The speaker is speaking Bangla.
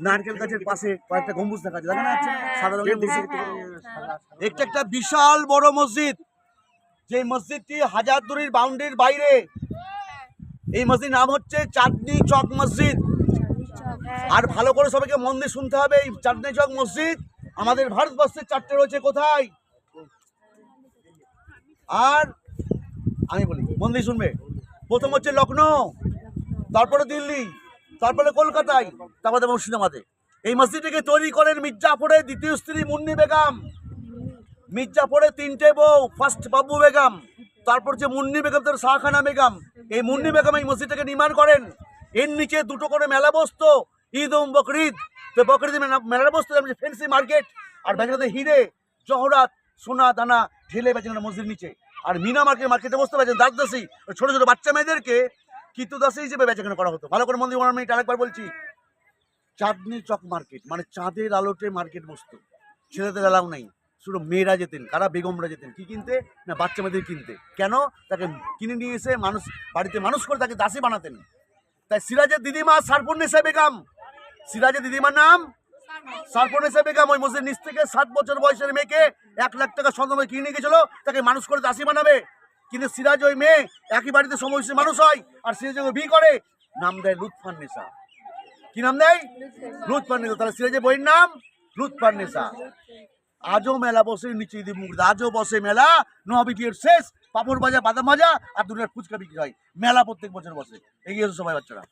নারকেল গাছের পাশে কয়েকটা গম্বুজ দেখা যাচ্ছে, দেখা যাচ্ছে সাদা রঙের মসজিদ। একটা একটা বিশাল বড় মসজিদ, যে মসজিদটি হাজারদুয়ারির বাউন্ডারির বাইরে। এই মসজিদ নাম হচ্ছে চাঁদনি চক মসজিদ। আর ভালো করে সবাইকে মন দিয়ে শুনতে হবে, এই চাঁদনি চক মসজিদ আমাদের ভারতবর্ষের 4টে রয়েছে। কোথায়? আর আমি বলি, মন দিয়ে শুনবে। প্রথম হচ্ছে লখনৌ, তারপরে দিল্লি, তারপরে কলকাতায়, তারপরে মুর্শিদাবাদে। এই মসজিদটিকে তৈরি করেন মির্জাফরের দ্বিতীয় স্ত্রী মুন্নি বেগম। মির্জাফরের 3টে বউ, ফার্স্ট বাবু বেগম, তারপর যে মুন্নি বেগম, তার শাহখানা বেগম। এই মুন্নি বেগম এই মসজিদটাকে নির্মাণ করেন। এর নিচে 2টো করে মেলা বসতো, ঈদ ও বকরিদ। তো বকরিদ মেলা বসতো, ফেন্সি মার্কেট। আর বেচারাতে হিরে জহরাত সোনা দানা ঢেলে বেচারা মসজিদ নিচে। আর মিনা মার্কেটে বসতে পারছেন দাসদাসী, ছোটো ছোটো বাচ্চা মেয়েদেরকে কীতদাসী হিসেবে বেচাকেনা করা হতো। ভালো করে মন্দির আমি আরেকবার বলছি, চাঁদনি চক মার্কেট মানে চাঁদের আলোতে মার্কেট বসতো। ছেলেদের এলাও নেই, শুধু মেয়েরা যেতেন। কারা? বেগমরা যেতেন। কি কিনতে? না বাচ্চা মেয়েদের কিনতে। কেন? তাকে কিনে নিয়ে এসে মানুষ বাড়িতে মানুষ করে তাকে দাসী বানাতেন। তাই সিরাজের দিদিমা সারফুন্নেসা বেগম, সিরাজের দিদিমার নাম সারফুন্নেসা বেগম, ওই মসজিদের নিচ থেকে 7 বছর বয়সের মেয়েকে 1 লাখ টাকা স্বর্ণ কিনে নিয়ে গেছিল তাকে মানুষ করে দাসী বানাবে। কিন্তু সিরাজ ওই মেয়ে একই বাড়িতে সমবয়সী মানুষ হয়, আর সিরাজ ওকে বিয়ে করে, নাম দেয় লুৎফান্নেসা। কি নাম দেয়? লুৎফান্নেসা। তাহলে সিরাজের বইয়ের নাম লুৎফান্নেসা। আজও মেলা বসে নিচে ঈদ মুখদা, আজও বসে মেলা। নোয়াবিটির শেষ, পাপড় ভাজা, বাদাম ভাজা আর দুনিয়ার ফুচকা বিক্রি হয়। মেলা প্রত্যেক বছর বসে। এগিয়ে এসো সবাই বাচ্চারা।